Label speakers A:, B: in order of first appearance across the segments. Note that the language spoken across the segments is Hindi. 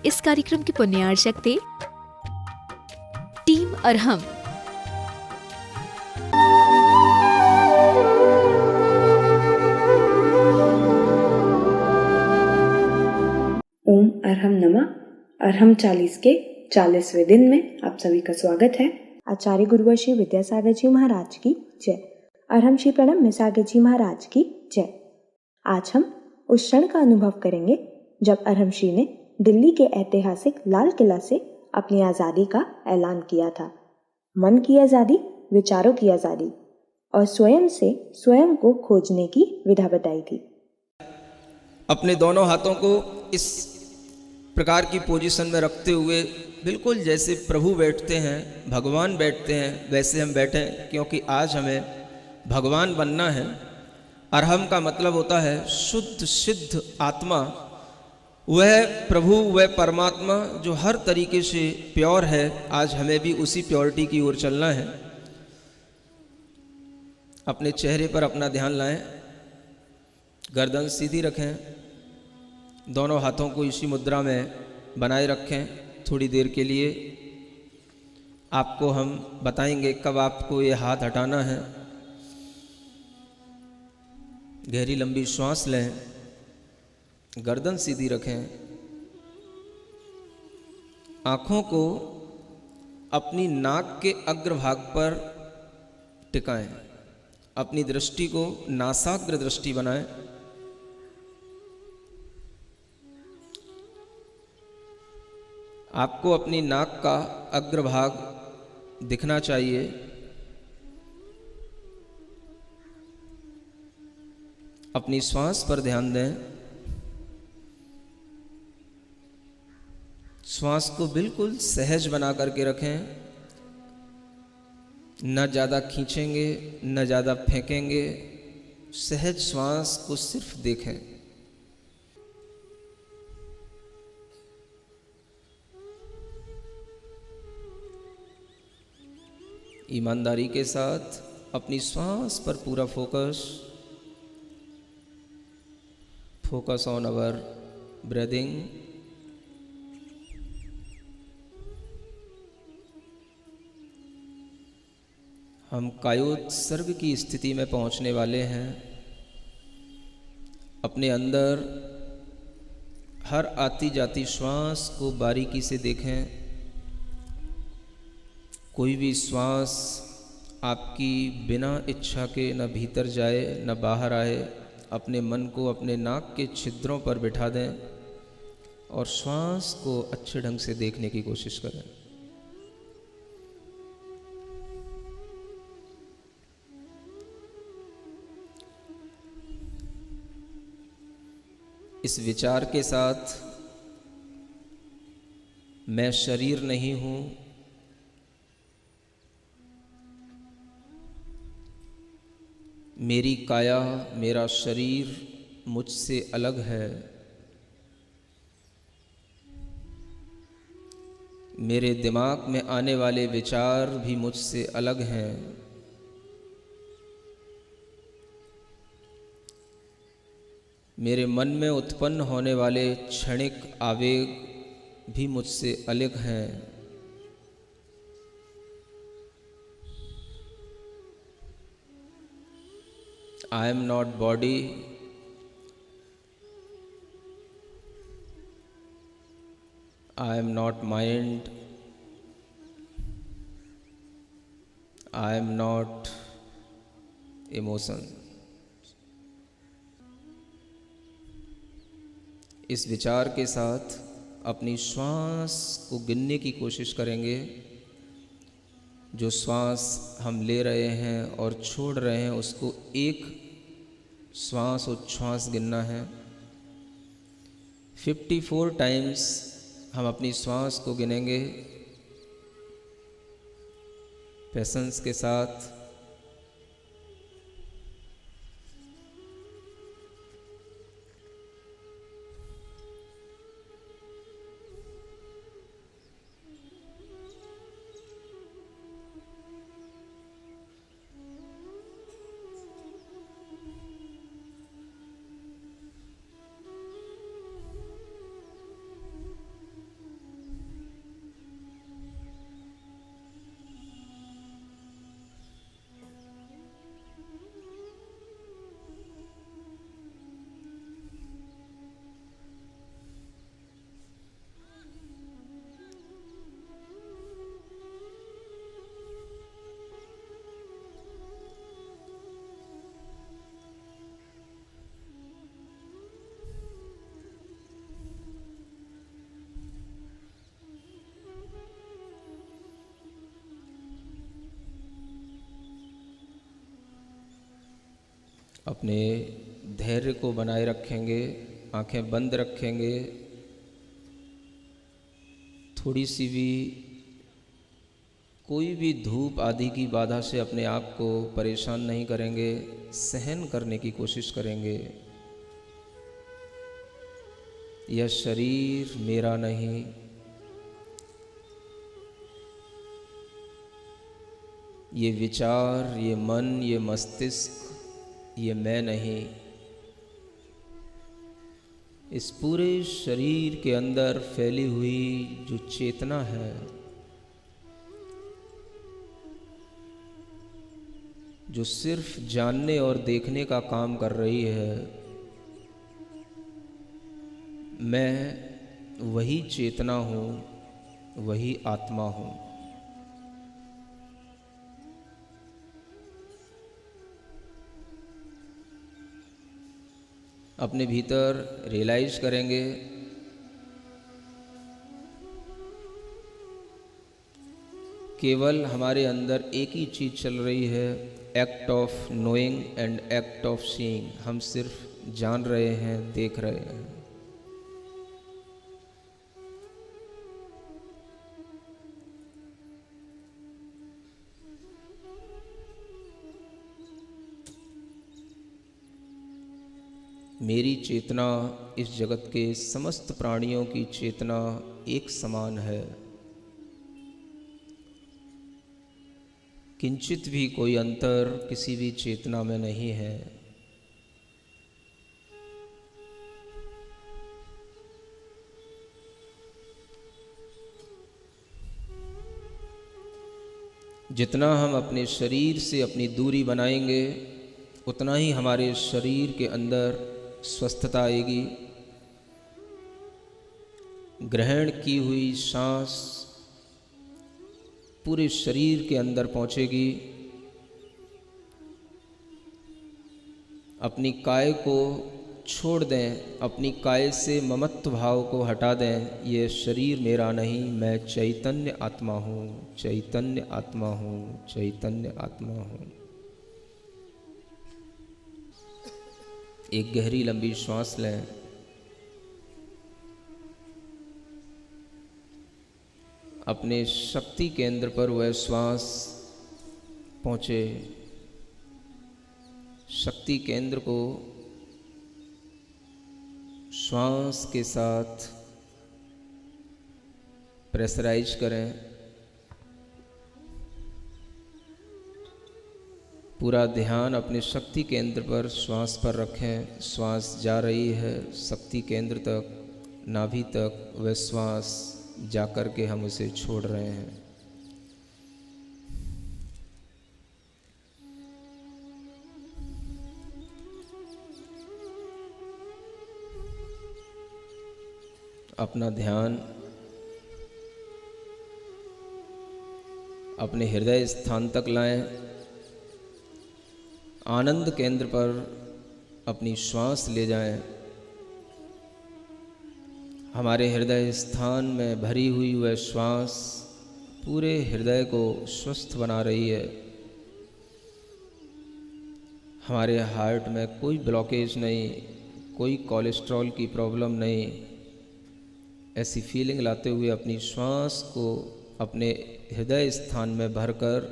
A: इस कार्यक्रम के पुण्यार्चक थे टीम अरहम।
B: ओम अरहम नमः। अरहम 40 के 40वें दिन में आप सभी का स्वागत है। आचार्य गुरुवर श्री विद्यासागर जी महाराज की जय। अरहम श्री प्रणब मिसागर जी महाराज की जय। आज हम उस क्षण का अनुभव करेंगे जब अरहम श्री ने दिल्ली के ऐतिहासिक लाल किला से अपनी आज़ादी का ऐलान किया था। मन की आज़ादी, विचारों की आज़ादी और स्वयं से स्वयं को खोजने की विधा बताई थी।
C: अपने दोनों हाथों को इस प्रकार की पोजीशन में रखते हुए बिल्कुल जैसे प्रभु बैठते हैं, भगवान बैठते हैं, वैसे हम बैठें, क्योंकि आज हमें भगवान बनना है। अरहम का मतलब होता है शुद्ध सिद्ध आत्मा। वह प्रभु, वह परमात्मा जो हर तरीके से प्योर है। आज हमें भी उसी प्योरिटी की ओर चलना है। अपने चेहरे पर अपना ध्यान लाएं, गर्दन सीधी रखें, दोनों हाथों को इसी मुद्रा में बनाए रखें। थोड़ी देर के लिए आपको हम बताएंगे कब आपको ये हाथ हटाना है। गहरी लंबी श्वास लें, गर्दन सीधी रखें, आँखों को अपनी नाक के अग्रभाग पर टिकाएं, अपनी दृष्टि को नासाग्र दृष्टि बनाएं। आपको अपनी नाक का अग्रभाग दिखना चाहिए। अपनी श्वास पर ध्यान दें। श्वास को बिल्कुल सहज बना करके रखें। न ज़्यादा खींचेंगे, न ज़्यादा फेंकेंगे। सहज श्वास को सिर्फ देखें। ईमानदारी के साथ अपनी श्वास पर पूरा फोकस ऑन अवर ब्रीदिंग। हम कायोत्सर्ग की स्थिति में पहुंचने वाले हैं। अपने अंदर हर आती जाती श्वास को बारीकी से देखें। कोई भी श्वास आपकी बिना इच्छा के न भीतर जाए न बाहर आए। अपने मन को अपने नाक के छिद्रों पर बिठा दें और श्वास को अच्छे ढंग से देखने की कोशिश करें। इस विचार के साथ, मैं शरीर नहीं हूं, मेरी काया, मेरा शरीर मुझसे अलग है, मेरे दिमाग में आने वाले विचार भी मुझसे अलग हैं, मेरे मन में उत्पन्न होने वाले क्षणिक आवेग भी मुझसे अलग हैं। I am not body, I am not mind, I am not emotion। इस विचार के साथ अपनी श्वास को गिनने की कोशिश करेंगे। जो श्वास हम ले रहे हैं और छोड़ रहे हैं उसको एक श्वास उच्छ्वास गिनना है। 54 टाइम्स हम अपनी श्वास को गिनेंगे पेशेंस के साथ। अपने धैर्य को बनाए रखेंगे, आंखें बंद रखेंगे, थोड़ी सी भी कोई भी धूप आदि की बाधा से अपने आप को परेशान नहीं करेंगे, सहन करने की कोशिश करेंगे। यह शरीर मेरा नहीं, ये विचार, ये मन, ये मस्तिष्क, ये मैं नहीं। इस पूरे शरीर के अंदर फैली हुई जो चेतना है, जो सिर्फ जानने और देखने का काम कर रही है, मैं वही चेतना हूँ, वही आत्मा हूँ। अपने भीतर रियलाइज करेंगे केवल हमारे अंदर एक ही चीज़ चल रही है, act of knowing and act of seeing. हम सिर्फ जान रहे हैं, देख रहे हैं। मेरी चेतना इस जगत के समस्त प्राणियों की चेतना एक समान है। किंचित भी कोई अंतर किसी भी चेतना में नहीं है। जितना हम अपने शरीर से अपनी दूरी बनाएंगे, उतना ही हमारे शरीर के अंदर स्वस्थता आएगी। ग्रहण की हुई सांस पूरे शरीर के अंदर पहुंचेगी। अपनी काय को छोड़ दें, अपनी काय से ममत्व भाव को हटा दें। ये शरीर मेरा नहीं, मैं चैतन्य आत्मा हूँ, चैतन्य आत्मा हूँ, चैतन्य आत्मा हूँ। एक गहरी लंबी श्वास लें। अपने शक्ति केंद्र पर वह श्वास पहुँचे। शक्ति केंद्र को श्वास के साथ प्रेशराइज करें। पूरा ध्यान अपने शक्ति केंद्र पर श्वास पर रखें। श्वास जा रही है शक्ति केंद्र तक, नाभि तक। वह श्वास जाकर के हम उसे छोड़ रहे हैं। अपना ध्यान अपने हृदय स्थान तक लाएं। आनंद केंद्र पर अपनी श्वास ले जाएं। हमारे हृदय स्थान में भरी हुई वह श्वास पूरे हृदय को स्वस्थ बना रही है। हमारे हार्ट में कोई ब्लॉकेज नहीं, कोई कोलेस्ट्रॉल की प्रॉब्लम नहीं। ऐसी फीलिंग लाते हुए अपनी श्वास को अपने हृदय स्थान में भरकर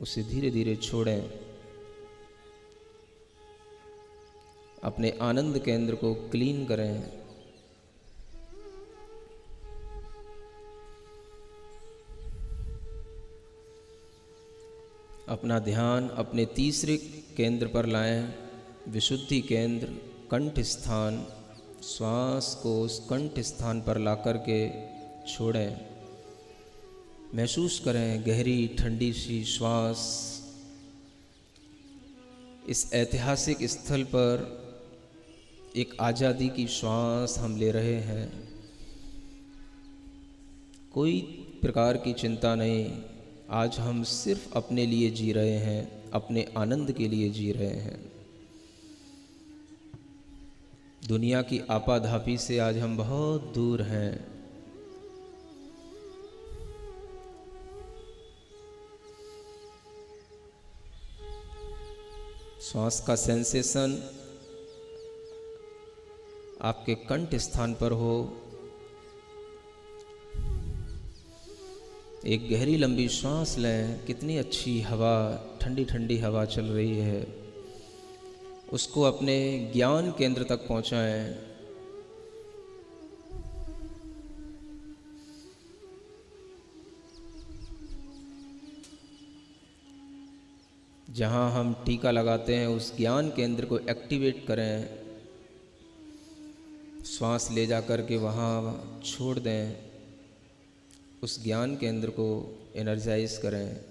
C: उसे धीरे धीरे छोड़ें। अपने आनंद केंद्र को क्लीन करें। अपना ध्यान अपने तीसरे केंद्र पर लाएं, विशुद्धि केंद्र, कंठ स्थान। श्वास को उस कंठ स्थान पर ला कर के छोड़ें। महसूस करें गहरी ठंडी सी श्वास। इस ऐतिहासिक स्थल पर एक आज़ादी की श्वास हम ले रहे हैं। कोई प्रकार की चिंता नहीं। आज हम सिर्फ अपने लिए जी रहे हैं, अपने आनंद के लिए जी रहे हैं। दुनिया की आपाधापी से आज हम बहुत दूर हैं। श्वास का सेंसेशन आपके कंठ स्थान पर हो। एक गहरी लंबी श्वास लें। कितनी अच्छी हवा, ठंडी ठंडी हवा चल रही है, उसको अपने ज्ञान केंद्र तक पहुंचाएं। जहां हम टीका लगाते हैं उस ज्ञान केंद्र को एक्टिवेट करें। श्वास ले जा कर के वहाँ छोड़ दें, उस ज्ञान केंद्र को एनर्जाइज करें।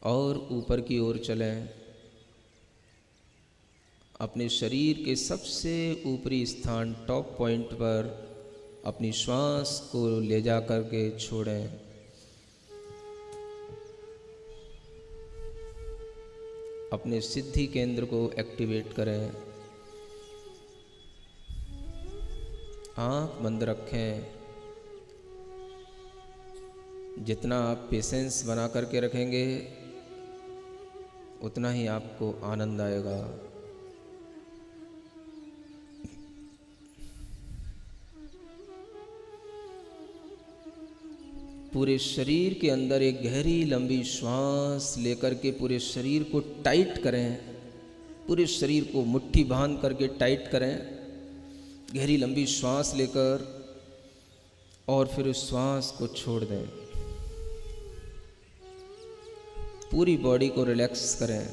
C: और ऊपर की ओर चलें। अपने शरीर के सबसे ऊपरी स्थान टॉप पॉइंट पर अपनी श्वास को ले जा कर के छोड़ें। अपने सिद्धि केंद्र को एक्टिवेट करें। आँख बंद रखें। जितना आप पेशेंस बना करके रखेंगे उतना ही आपको आनंद आएगा। पूरे शरीर के अंदर एक गहरी लंबी श्वास लेकर के पूरे शरीर को टाइट करें। पूरे शरीर को मुट्ठी बांध करके टाइट करें, गहरी लंबी श्वास लेकर, और फिर उस श्वास को छोड़ दें। पूरी बॉडी को रिलैक्स करें।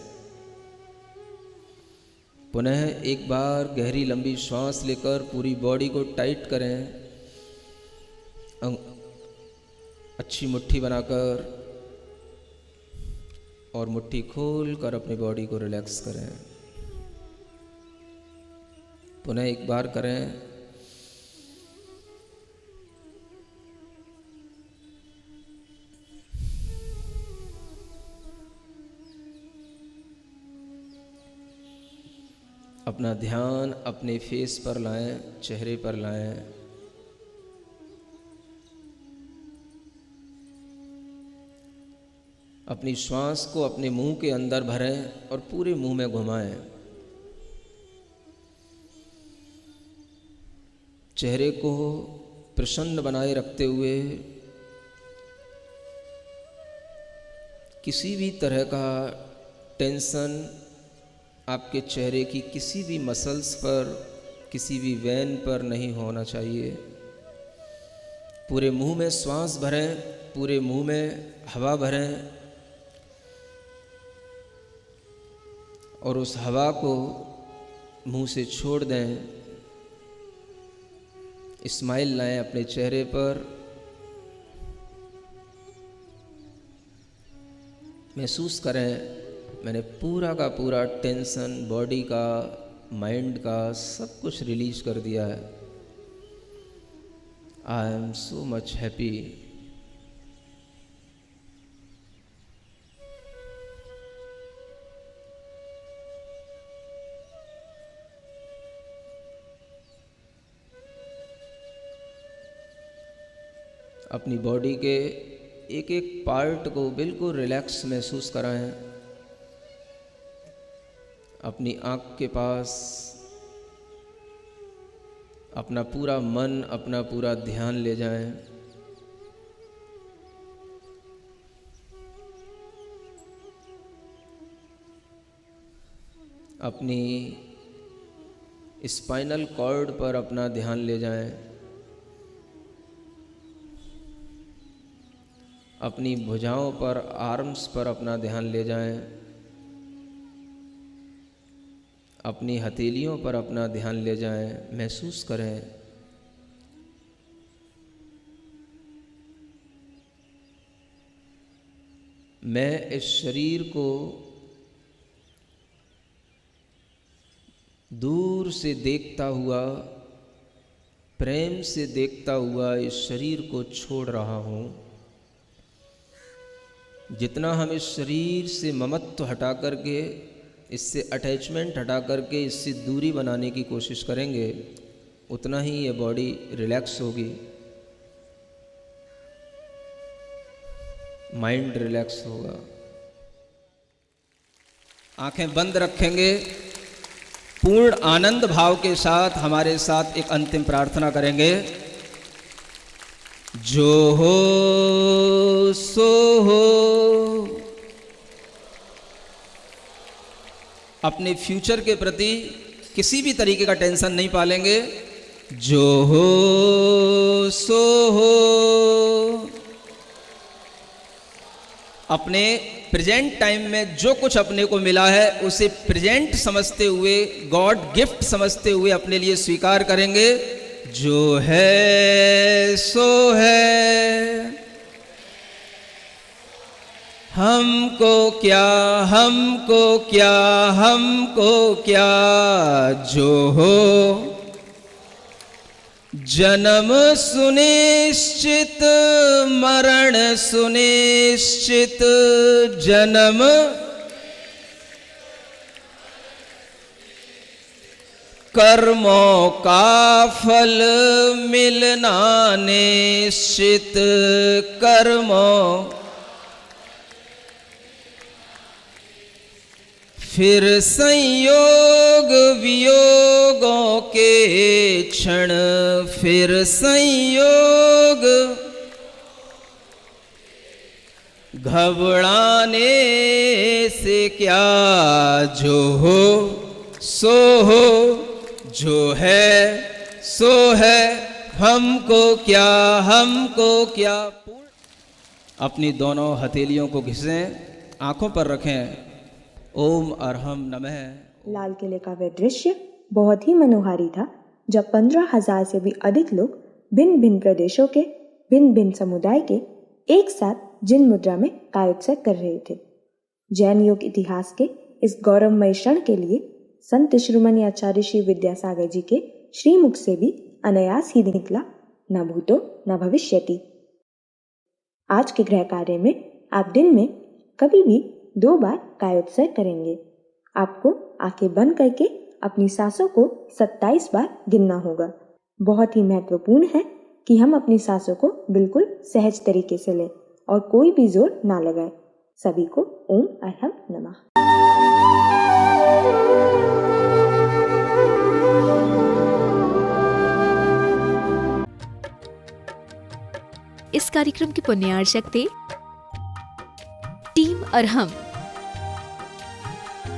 C: पुनः एक बार गहरी लंबी श्वास लेकर पूरी बॉडी को टाइट करें। अच्छी मुट्ठी बनाकर और मुट्ठी खोल कर अपनी बॉडी को रिलैक्स करें। पुनः एक बार करें। अपना ध्यान अपने फेस पर लाएं, चेहरे पर लाएं। अपनी श्वास को अपने मुंह के अंदर भरें और पूरे मुंह में घुमाएं। चेहरे को प्रसन्न बनाए रखते हुए किसी भी तरह का टेंशन आपके चेहरे की किसी भी मसल्स पर, किसी भी वेन पर नहीं होना चाहिए। पूरे मुंह में श्वास भरें, पूरे मुंह में हवा भरें और उस हवा को मुंह से छोड़ दें। स्माइल लाएं अपने चेहरे पर। महसूस करें मैंने पूरा का पूरा टेंशन बॉडी का, माइंड का, सब कुछ रिलीज कर दिया है। I am so much happy. अपनी बॉडी के एक एक पार्ट को बिल्कुल रिलैक्स महसूस कराएं। अपनी आँख के पास अपना पूरा मन, अपना पूरा ध्यान ले जाएं। अपनी स्पाइनल कॉर्ड पर अपना ध्यान ले जाएं। अपनी भुजाओं पर, आर्म्स पर अपना ध्यान ले जाएं। अपनी हथेलियों पर अपना ध्यान ले जाएं। महसूस करें मैं इस शरीर को दूर से देखता हुआ, प्रेम से देखता हुआ इस शरीर को छोड़ रहा हूँ। जितना हम इस शरीर से ममत्व हटा करके, इससे अटैचमेंट हटा करके इससे दूरी बनाने की कोशिश करेंगे, उतना ही ये बॉडी रिलैक्स होगी। माइंड रिलैक्स होगा। आंखें बंद रखेंगे, पूर्ण आनंद भाव के साथ हमारे साथ एक अंतिम प्रार्थना करेंगे। जो हो सो हो। अपने फ्यूचर के प्रति किसी भी तरीके का टेंशन नहीं पालेंगे। जो हो सो हो। अपने प्रेजेंट टाइम में जो कुछ अपने को मिला है उसे प्रेजेंट समझते हुए, गॉड गिफ्ट समझते हुए अपने लिए स्वीकार करेंगे। जो है सो है, हमको क्या, हमको क्या, हमको क्या। जो हो जन्म सुनिश्चित, मरण सुनिश्चित। जन्म कर्मों का फल मिलना निश्चित। कर्मों फिर संयोग वियोगों के क्षण, फिर संयोग घबराने से क्या। जो हो सो हो, जो है सो है, हमको क्या, हमको क्या। अपनी दोनों हथेलियों को घिसें, आंखों पर रखें। ओम अरहम नमः।
B: लाल किले का वह दृश्य बहुत ही मनोहारी था, जब 15,000 से भी अधिक लोग भिन्न भिन्न प्रदेशों के, भिन्न भिन्न समुदाय के एक साथ जिन मुद्रा में कायोत्सव कर रहे थे। जैन योग इतिहास के इस गौरवमय क्षण के लिए संत शिरोमणि आचार्य श्री विद्यासागर जी के श्रीमुख से भी अनायास ही निकला, न भूतो न भविष्यति। आज के गृह कार्य में आप दिन में कभी भी 2 बार कायोत्सव करेंगे। आपको आंखें बंद करके अपनी सांसों को 27 बार गिनना होगा। बहुत ही महत्वपूर्ण है कि हम अपनी सांसों को बिल्कुल सहज तरीके से लें और कोई भी जोर ना लगाए। सभी को ओम अरहम नमः।
A: इस कार्यक्रम की पुण्यार्चक थे टीम अरहम।